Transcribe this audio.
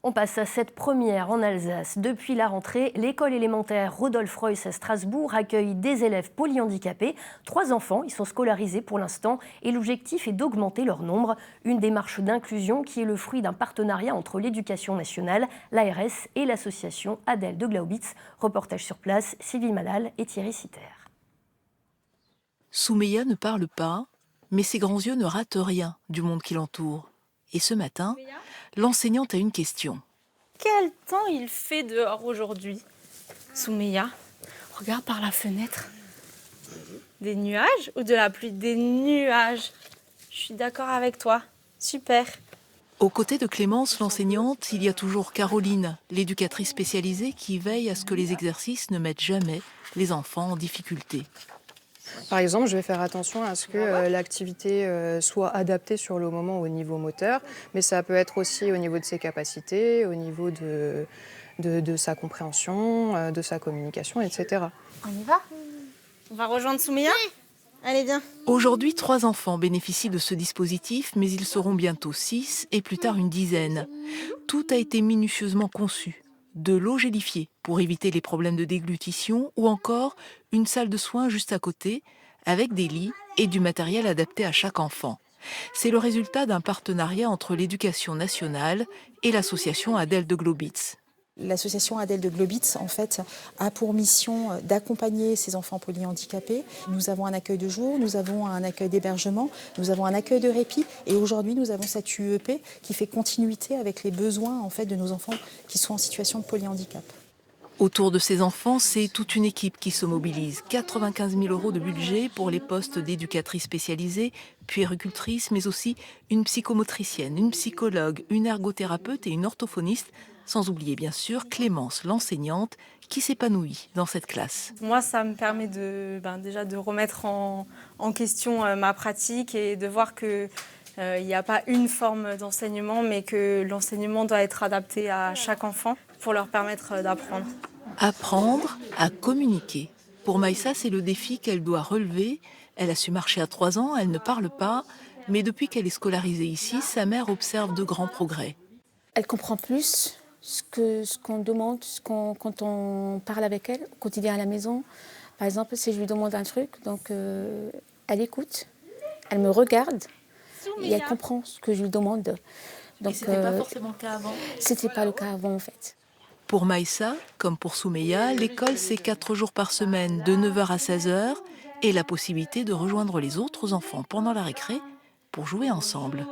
On passe à cette première en Alsace. Depuis la rentrée, l'école élémentaire Rodolphe Reuss à Strasbourg accueille des élèves polyhandicapés. 3 enfants y sont scolarisés pour l'instant et l'objectif est d'augmenter leur nombre. Une démarche d'inclusion qui est le fruit d'un partenariat entre l'éducation nationale, l'ARS et l'association Adèle de Glaubitz. Reportage sur place, Sylvie Malal et Thierry Citer. Soumeya ne parle pas, mais ses grands yeux ne ratent rien du monde qui l'entoure. Et ce matin, l'enseignante a une question. Quel temps il fait dehors aujourd'hui, Soumeya? Regarde par la fenêtre. Des nuages ou de la pluie? Des nuages. Je suis d'accord avec toi. Super. Aux côtés de Clémence, l'enseignante, il y a toujours Caroline, l'éducatrice spécialisée qui veille à ce que les exercices ne mettent jamais les enfants en difficulté. Par exemple, je vais faire attention à ce que l'activité soit adaptée sur le moment au niveau moteur, mais ça peut être aussi au niveau de ses capacités, au niveau de sa compréhension, de sa communication, etc. On y va? On va rejoindre Soumeya? Allez, viens. Aujourd'hui, 3 enfants bénéficient de ce dispositif, mais ils seront bientôt 6 et plus tard une dizaine. Tout a été minutieusement conçu. De l'eau gélifiée pour éviter les problèmes de déglutition ou encore une salle de soins juste à côté avec des lits et du matériel adapté à chaque enfant. C'est le résultat d'un partenariat entre l'éducation nationale et l'association Adèle de Glaubitz. L'association Adèle de Glaubitz, en fait, a pour mission d'accompagner ces enfants polyhandicapés. Nous avons un accueil de jour, nous avons un accueil d'hébergement, nous avons un accueil de répit et aujourd'hui nous avons cette UEP qui fait continuité avec les besoins en fait, de nos enfants qui sont en situation de polyhandicap. Autour de ces enfants, c'est toute une équipe qui se mobilise. 95 000 € de budget pour les postes d'éducatrice spécialisée, puéricultrice, mais aussi une psychomotricienne, une psychologue, une ergothérapeute et une orthophoniste. Sans oublier bien sûr Clémence, l'enseignante, qui s'épanouit dans cette classe. Moi, ça me permet déjà de remettre en question ma pratique et de voir qu'il n'y a pas une forme d'enseignement, mais que l'enseignement doit être adapté à chaque enfant pour leur permettre d'apprendre. Apprendre à communiquer. Pour Maïssa, c'est le défi qu'elle doit relever. Elle a su marcher à 3 ans, elle ne parle pas, mais depuis qu'elle est scolarisée ici, sa mère observe de grands progrès. Elle comprend plus ce qu'on demande, quand on parle avec elle, au quotidien à la maison. Par exemple, si je lui demande un truc, donc elle écoute, elle me regarde et elle comprend ce que je lui demande. Donc, et ce n'était pas forcément le cas avant? C'était pas le cas avant en fait. Pour Maïssa, comme pour Soumeya, l'école c'est 4 jours par semaine, de 9 h à 16 h, et la possibilité de rejoindre les autres enfants pendant la récré pour jouer ensemble.